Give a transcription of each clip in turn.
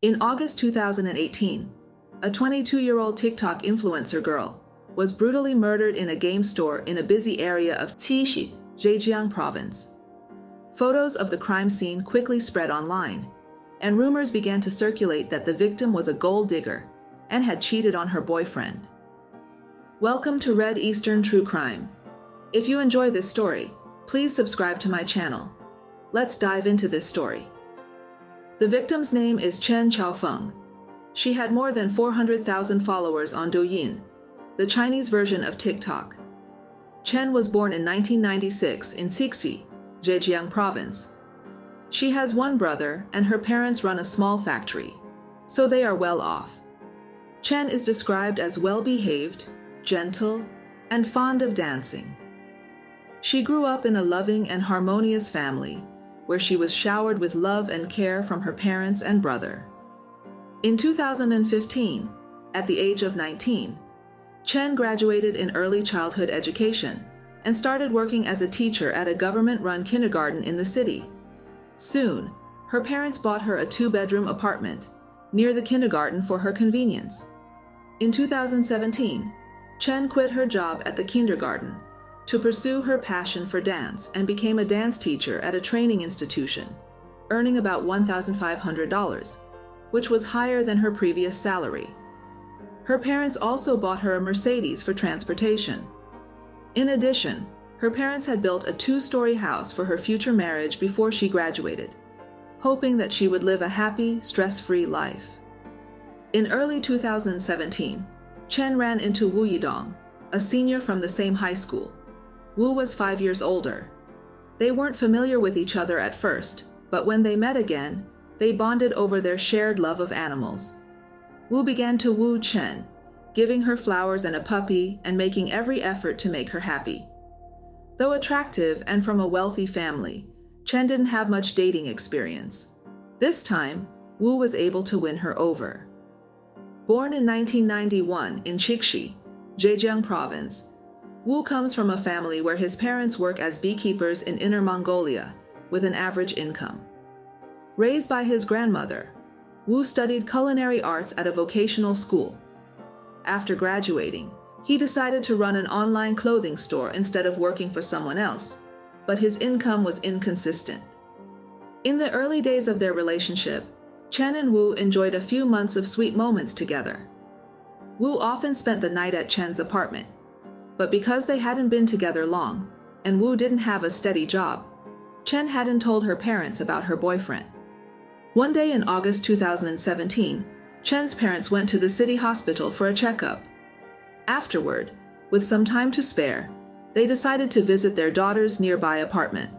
In August 2018, a 22-year-old TikTok influencer girl was brutally murdered in a game store in a busy area of Tixi, Zhejiang province. Photos of the crime scene quickly spread online, and rumors began to circulate that the victim was a gold digger and had cheated on her boyfriend. Welcome to Red Eastern True Crime. If you enjoy this story, please subscribe to my channel. Let's dive into this story. The victim's name is Chen Chafang. She had more than 400,000 followers on Douyin, the Chinese version of TikTok. Chen was born in 1996 in Tixi, Zhejiang province. She has one brother and her parents run a small factory, so they are well off. Chen is described as well-behaved, gentle, and fond of dancing. She grew up in a loving and harmonious family, where she was showered with love and care from her parents and brother. In 2015, at the age of 19, Chen graduated in early childhood education and started working as a teacher at a government-run kindergarten in the city. Soon, her parents bought her a 2-bedroom apartment near the kindergarten for her convenience. In 2017, Chen quit her job at the kindergarten to pursue her passion for dance and became a dance teacher at a training institution, earning about $1,500, which was higher than her previous salary. Her parents also bought her a Mercedes for transportation. In addition, her parents had built a 2-story house for her future marriage before she graduated, hoping that she would live a happy, stress-free life. In early 2017, Chen ran into Wu Yidong, a senior from the same high school. Wu was 5 years older. They weren't familiar with each other at first, but when they met again, they bonded over their shared love of animals. Wu began to woo Chen, giving her flowers and a puppy and making every effort to make her happy. Though attractive and from a wealthy family, Chen didn't have much dating experience. This time, Wu was able to win her over. Born in 1991 in Tixi, Zhejiang province, Wu comes from a family where his parents work as beekeepers in Inner Mongolia, with an average income. Raised by his grandmother, Wu studied culinary arts at a vocational school. After graduating, he decided to run an online clothing store instead of working for someone else, but his income was inconsistent. In the early days of their relationship, Chen and Wu enjoyed a few months of sweet moments together. Wu often spent the night at Chen's apartment, but because they hadn't been together long, and Wu didn't have a steady job, Chen hadn't told her parents about her boyfriend. One day in August 2017, Chen's parents went to the city hospital for a checkup. Afterward, with some time to spare, they decided to visit their daughter's nearby apartment.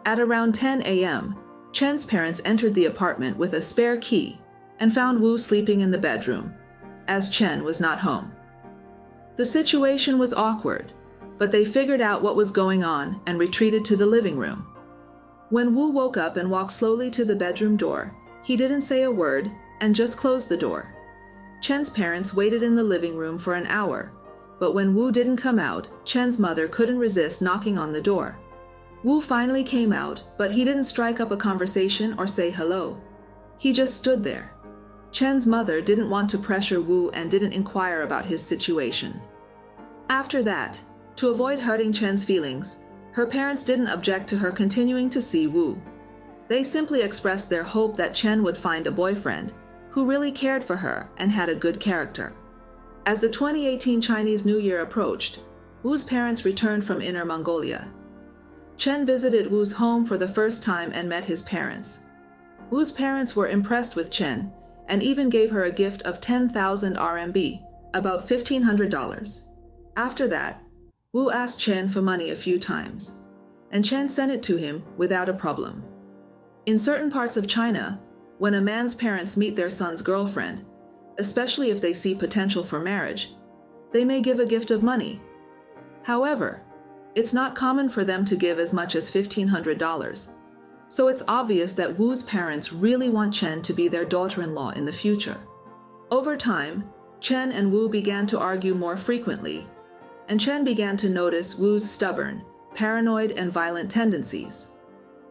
At around 10 a.m., Chen's parents entered the apartment with a spare key and found Wu sleeping in the bedroom, as Chen was not home. The situation was awkward, but they figured out what was going on and retreated to the living room. When Wu woke up and walked slowly to the bedroom door, he didn't say a word and just closed the door. Chen's parents waited in the living room for an hour, but when Wu didn't come out, Chen's mother couldn't resist knocking on the door. Wu finally came out, but he didn't strike up a conversation or say hello. He just stood there. Chen's mother didn't want to pressure Wu and didn't inquire about his situation. After that, to avoid hurting Chen's feelings, her parents didn't object to her continuing to see Wu. They simply expressed their hope that Chen would find a boyfriend who really cared for her and had a good character. As the 2018 Chinese New Year approached, Wu's parents returned from Inner Mongolia. Chen visited Wu's home for the first time and met his parents. Wu's parents were impressed with Chen and even gave her a gift of 10,000 RMB, about $1,500. After that, Wu asked Chen for money a few times, and Chen sent it to him without a problem. In certain parts of China, when a man's parents meet their son's girlfriend, especially if they see potential for marriage, they may give a gift of money. However, it's not common for them to give as much as $1,500, so it's obvious that Wu's parents really want Chen to be their daughter-in-law in the future. Over time, Chen and Wu began to argue more frequently, and Chen began to notice Wu's stubborn, paranoid, and violent tendencies.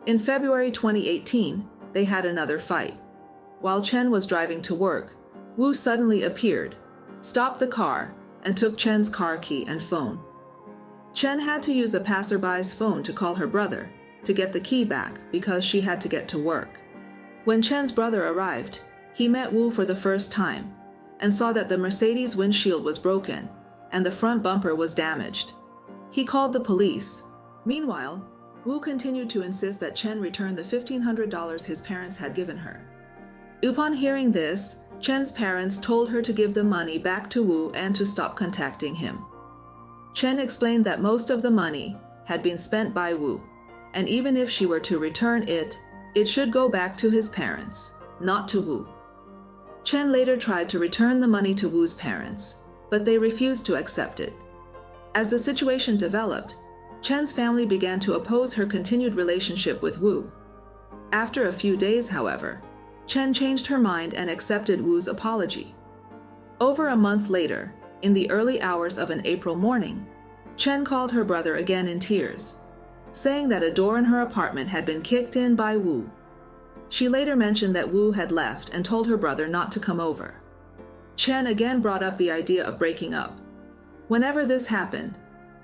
In February 2018, they had another fight. While Chen was driving to work, Wu suddenly appeared, stopped the car, and took Chen's car key and phone. Chen had to use a passerby's phone to call her brother to get the key back because she had to get to work. When Chen's brother arrived, he met Wu for the first time and saw that the Mercedes windshield was broken and the front bumper was damaged. He called the police. Meanwhile, Wu continued to insist that Chen return the $1,500 his parents had given her. Upon hearing this, Chen's parents told her to give the money back to Wu and to stop contacting him. Chen explained that most of the money had been spent by Wu, and even if she were to return it, it should go back to his parents, not to Wu. Chen later tried to return the money to Wu's parents, but they refused to accept it. As the situation developed, Chen's family began to oppose her continued relationship with Wu. After a few days, however, Chen changed her mind and accepted Wu's apology. Over a month later, in the early hours of an April morning, Chen called her brother again in tears, saying that a door in her apartment had been kicked in by Wu. She later mentioned that Wu had left and told her brother not to come over. Chen again brought up the idea of breaking up. Whenever this happened,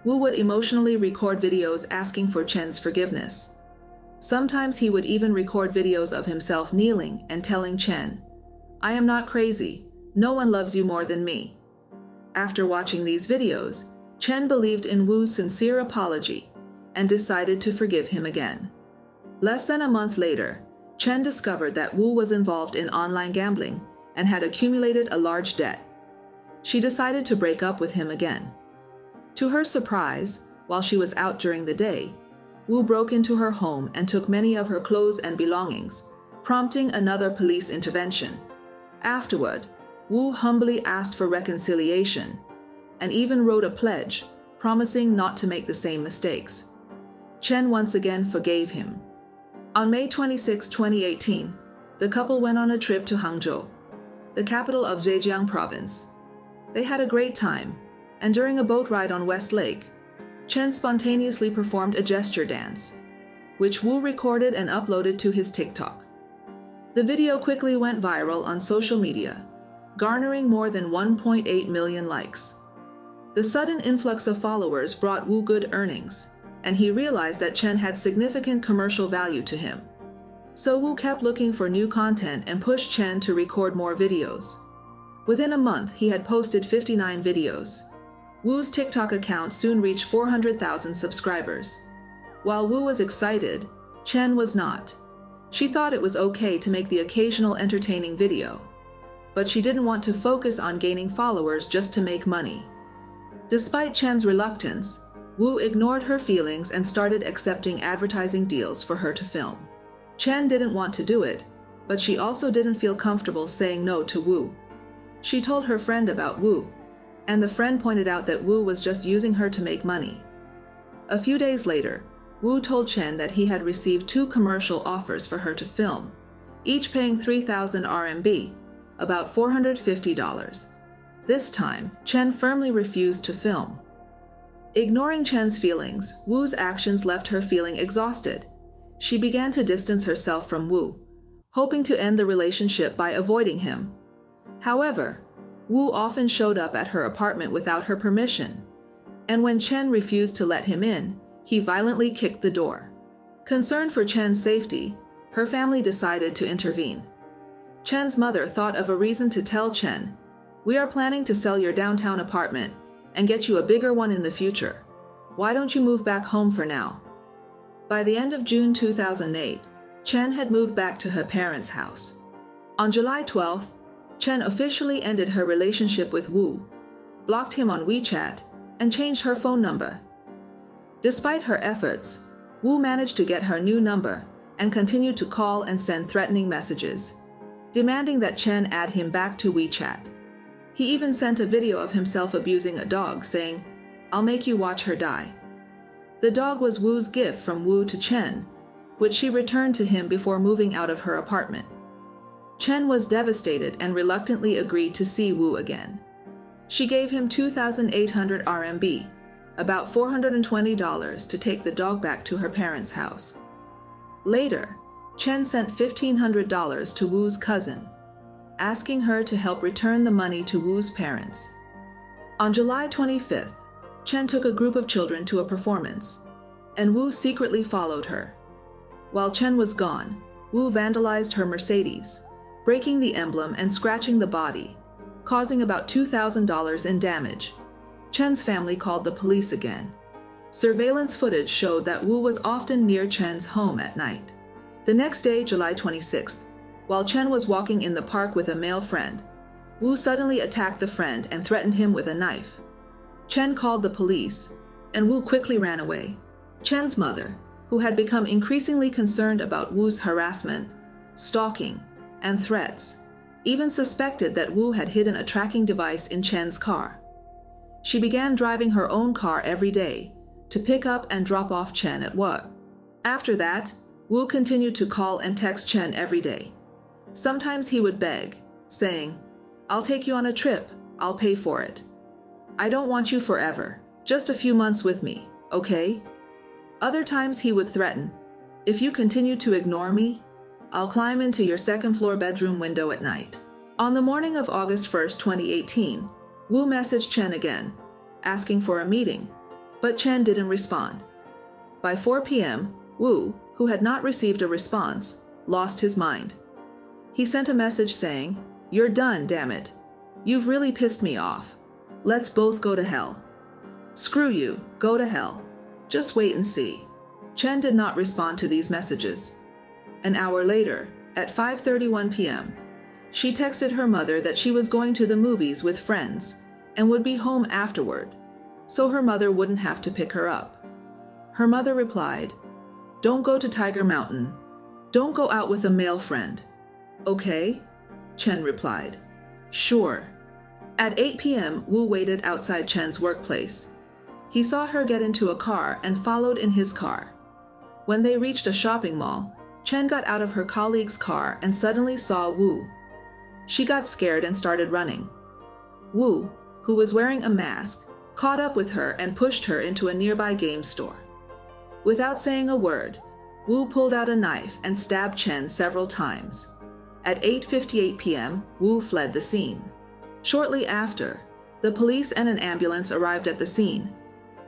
Wu would emotionally record videos asking for Chen's forgiveness. Sometimes he would even record videos of himself kneeling and telling Chen, "I am not crazy. No one loves you more than me." After watching these videos, Chen believed in Wu's sincere apology and decided to forgive him again. Less than a month later, Chen discovered that Wu was involved in online gambling and had accumulated a large debt. She decided to break up with him again. To her surprise, while she was out during the day, Wu broke into her home and took many of her clothes and belongings, prompting another police intervention. Afterward, Wu humbly asked for reconciliation and even wrote a pledge, promising not to make the same mistakes. Chen once again forgave him. On May 26, 2018, the couple went on a trip to Hangzhou, the capital of Zhejiang province. They had a great time, and during a boat ride on West Lake, Chen spontaneously performed a gesture dance, which Wu recorded and uploaded to his TikTok. The video quickly went viral on social media, garnering more than 1.8 million likes. The sudden influx of followers brought Wu good earnings, and he realized that Chen had significant commercial value to him. So Wu kept looking for new content and pushed Chen to record more videos. Within a month, he had posted 59 videos. Wu's TikTok account soon reached 400,000 subscribers. While Wu was excited, Chen was not. She thought it was okay to make the occasional entertaining video, but she didn't want to focus on gaining followers just to make money. Despite Chen's reluctance, Wu ignored her feelings and started accepting advertising deals for her to film. Chen didn't want to do it, but she also didn't feel comfortable saying no to Wu. She told her friend about Wu, and the friend pointed out that Wu was just using her to make money. A few days later, Wu told Chen that he had received 2 commercial offers for her to film, each paying 3,000 RMB, about $450. This time, Chen firmly refused to film. Ignoring Chen's feelings, Wu's actions left her feeling exhausted. She began to distance herself from Wu, hoping to end the relationship by avoiding him. However, Wu often showed up at her apartment without her permission, and when Chen refused to let him in, he violently kicked the door. Concerned for Chen's safety, her family decided to intervene. Chen's mother thought of a reason to tell Chen, "We are planning to sell your downtown apartment and get you a bigger one in the future. Why don't you move back home for now?" By the end of June 2008, Chen had moved back to her parents' house. On July 12th, Chen officially ended her relationship with Wu, blocked him on WeChat, and changed her phone number. Despite her efforts, Wu managed to get her new number and continued to call and send threatening messages, demanding that Chen add him back to WeChat. He even sent a video of himself abusing a dog, saying, "I'll make you watch her die." The dog was Wu's gift from Wu to Chen, which she returned to him before moving out of her apartment. Chen was devastated and reluctantly agreed to see Wu again. She gave him 2,800 RMB, about $420, to take the dog back to her parents' house. Later, Chen sent $1,500 to Wu's cousin, asking her to help return the money to Wu's parents. On July 25th, Chen took a group of children to a performance, and Wu secretly followed her. While Chen was gone, Wu vandalized her Mercedes, breaking the emblem and scratching the body, causing about $2,000 in damage. Chen's family called the police again. Surveillance footage showed that Wu was often near Chen's home at night. The next day, July 26th, while Chen was walking in the park with a male friend, Wu suddenly attacked the friend and threatened him with a knife. Chen called the police, and Wu quickly ran away. Chen's mother, who had become increasingly concerned about Wu's harassment, stalking, and threats, even suspected that Wu had hidden a tracking device in Chen's car. She began driving her own car every day to pick up and drop off Chen at work. After that, Wu continued to call and text Chen every day. Sometimes he would beg, saying, "I'll take you on a trip, I'll pay for it. I don't want you forever, just a few months with me, okay?" Other times he would threaten, "If you continue to ignore me, I'll climb into your second-floor bedroom window at night." On the morning of August 1st, 2018, Wu messaged Chen again, asking for a meeting, but Chen didn't respond. By 4 p.m., Wu, who had not received a response, lost his mind. He sent a message saying, "You're done, damn it. You've really pissed me off. Let's both go to hell. Screw you, go to hell. Just wait and see." Chen did not respond to these messages. An hour later, at 5:31 p.m., she texted her mother that she was going to the movies with friends and would be home afterward, so her mother wouldn't have to pick her up. Her mother replied, "Don't go to Tiger Mountain. Don't go out with a male friend." "Okay?" Chen replied. "Sure." At 8 p.m., Wu waited outside Chen's workplace. He saw her get into a car and followed in his car. When they reached a shopping mall, Chen got out of her colleague's car and suddenly saw Wu. She got scared and started running. Wu, who was wearing a mask, caught up with her and pushed her into a nearby game store. Without saying a word, Wu pulled out a knife and stabbed Chen several times. At 8:58 p.m., Wu fled the scene. Shortly after, the police and an ambulance arrived at the scene.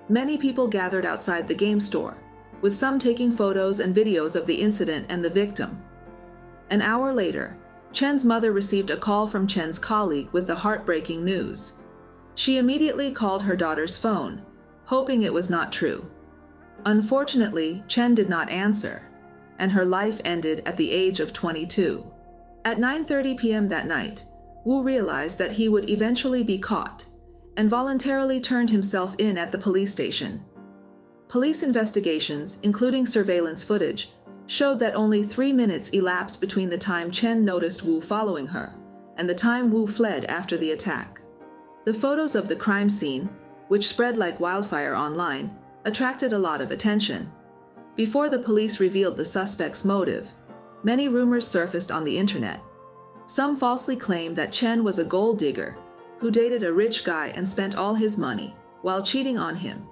Many people gathered outside the game store, with some taking photos and videos of the incident and the victim. An hour later, Chen's mother received a call from Chen's colleague with the heartbreaking news. She immediately called her daughter's phone, hoping it was not true. Unfortunately, Chen did not answer, and her life ended at the age of 22. At 9:30 p.m. that night, Wu realized that he would eventually be caught, and voluntarily turned himself in at the police station. Police investigations, including surveillance footage, showed that only 3 minutes elapsed between the time Chen noticed Wu following her and the time Wu fled after the attack. The photos of the crime scene, which spread like wildfire online, attracted a lot of attention. Before the police revealed the suspect's motive, many rumors surfaced on the internet. Some falsely claimed that Chen was a gold digger who dated a rich guy and spent all his money while cheating on him.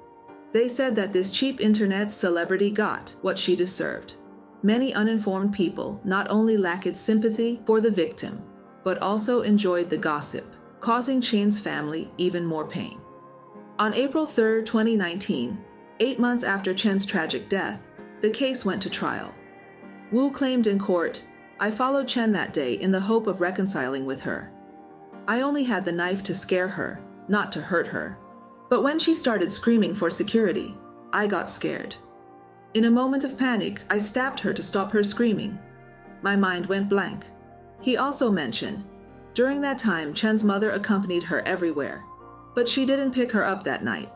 They said that this cheap internet celebrity got what she deserved. Many uninformed people not only lacked sympathy for the victim, but also enjoyed the gossip, causing Chen's family even more pain. On April 3, 2019, 8 months after Chen's tragic death, the case went to trial. Wu claimed in court, "I followed Chen that day in the hope of reconciling with her. I only had the knife to scare her, not to hurt her. But when she started screaming for security, I got scared. In a moment of panic, I stabbed her to stop her screaming. My mind went blank." He also mentioned, during that time, Chen's mother accompanied her everywhere, but she didn't pick her up that night.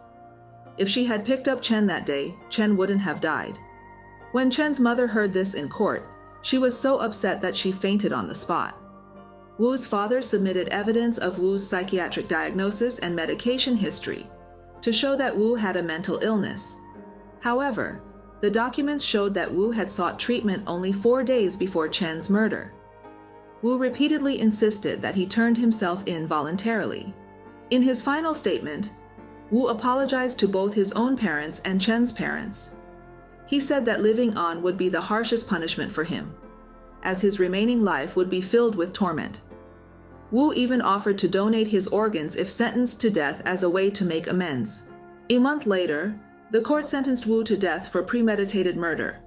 If she had picked up Chen that day, Chen wouldn't have died. When Chen's mother heard this in court, she was so upset that she fainted on the spot. Wu's father submitted evidence of Wu's psychiatric diagnosis and medication history to show that Wu had a mental illness. However, the documents showed that Wu had sought treatment only 4 days before Chen's murder. Wu repeatedly insisted that he turned himself in voluntarily. In his final statement, Wu apologized to both his own parents and Chen's parents. He said that living on would be the harshest punishment for him, as his remaining life would be filled with torment. Wu even offered to donate his organs if sentenced to death as a way to make amends. A month later, the court sentenced Wu to death for premeditated murder,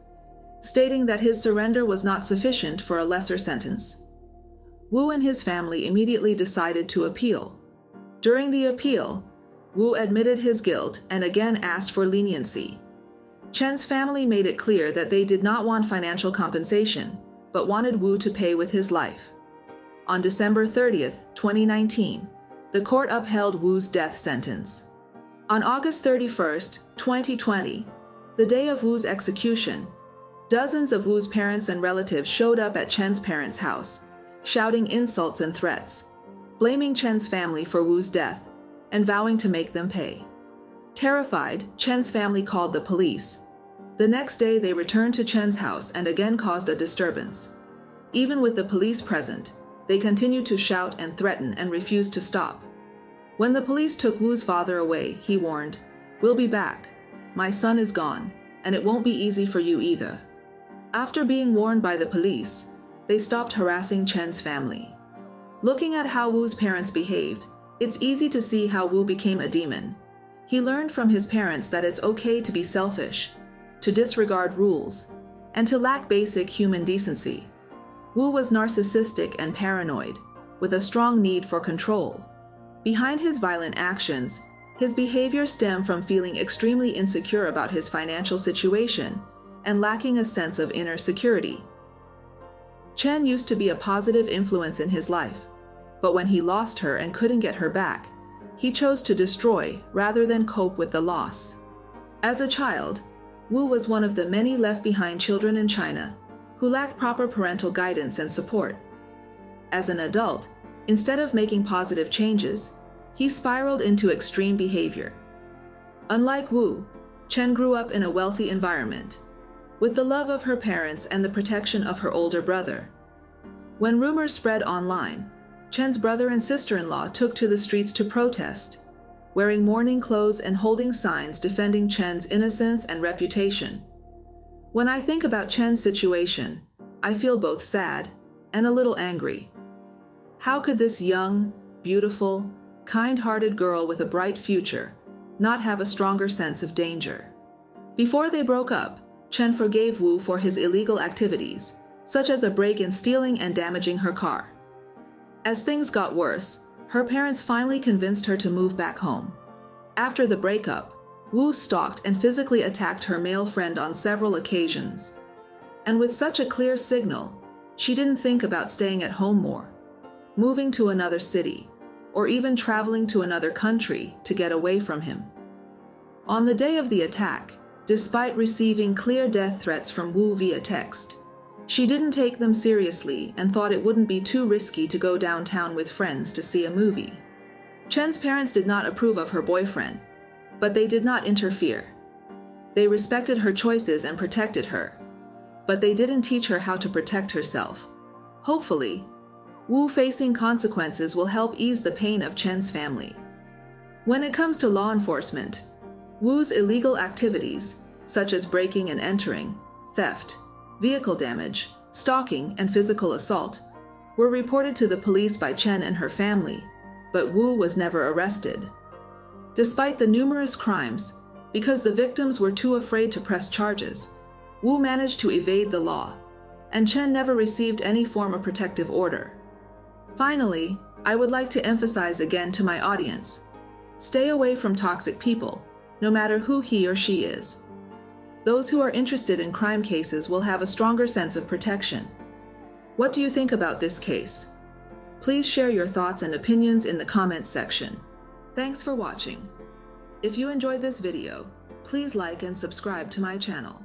stating that his surrender was not sufficient for a lesser sentence. Wu and his family immediately decided to appeal. During the appeal, Wu admitted his guilt and again asked for leniency. Chen's family made it clear that they did not want financial compensation, but wanted Wu to pay with his life. On December 30, 2019, the court upheld Wu's death sentence. On August 31, 2020, the day of Wu's execution, dozens of Wu's parents and relatives showed up at Chen's parents' house, shouting insults and threats, blaming Chen's family for Wu's death, and vowing to make them pay. Terrified, Chen's family called the police. The next day, they returned to Chen's house and again caused a disturbance. Even with the police present, they continued to shout and threaten and refused to stop. When the police took Wu's father away, he warned, "We'll be back. My son is gone, and it won't be easy for you either." After being warned by the police, they stopped harassing Chen's family. Looking at how Wu's parents behaved, it's easy to see how Wu became a demon. He learned from his parents that it's okay to be selfish, to disregard rules, and to lack basic human decency. Wu was narcissistic and paranoid, with a strong need for control. Behind his violent actions, his behavior stemmed from feeling extremely insecure about his financial situation and lacking a sense of inner security. Chen used to be a positive influence in his life, but when he lost her and couldn't get her back, he chose to destroy rather than cope with the loss. As a child, Wu was one of the many left-behind children in China who lacked proper parental guidance and support. As an adult, instead of making positive changes, he spiraled into extreme behavior. Unlike Wu, Chen grew up in a wealthy environment, with the love of her parents and the protection of her older brother. When rumors spread online, Chen's brother and sister-in-law took to the streets to protest, wearing mourning clothes and holding signs defending Chen's innocence and reputation. When I think about Chen's situation, I feel both sad and a little angry. How could this young, beautiful, kind-hearted girl with a bright future not have a stronger sense of danger? Before they broke up, Chen forgave Wu for his illegal activities, such as a break in stealing and damaging her car. As things got worse, her parents finally convinced her to move back home. After the breakup, Wu stalked and physically attacked her male friend on several occasions. And with such a clear signal, she didn't think about staying at home more, moving to another city, or even traveling to another country to get away from him. On the day of the attack, despite receiving clear death threats from Wu via text, she didn't take them seriously and thought it wouldn't be too risky to go downtown with friends to see a movie. Chen's parents did not approve of her boyfriend, but they did not interfere. They respected her choices and protected her, but they didn't teach her how to protect herself. Hopefully, Wu facing consequences will help ease the pain of Chen's family. When it comes to law enforcement, Wu's illegal activities, such as breaking and entering, theft, vehicle damage, stalking, and physical assault, were reported to the police by Chen and her family, but Wu was never arrested. Despite the numerous crimes, because the victims were too afraid to press charges, Wu managed to evade the law, and Chen never received any form of protective order. Finally, I would like to emphasize again to my audience, stay away from toxic people, no matter who he or she is. Those who are interested in crime cases will have a stronger sense of protection. What do you think about this case? Please share your thoughts and opinions in the comments section. Thanks for watching. If you enjoyed this video, please like and subscribe to my channel.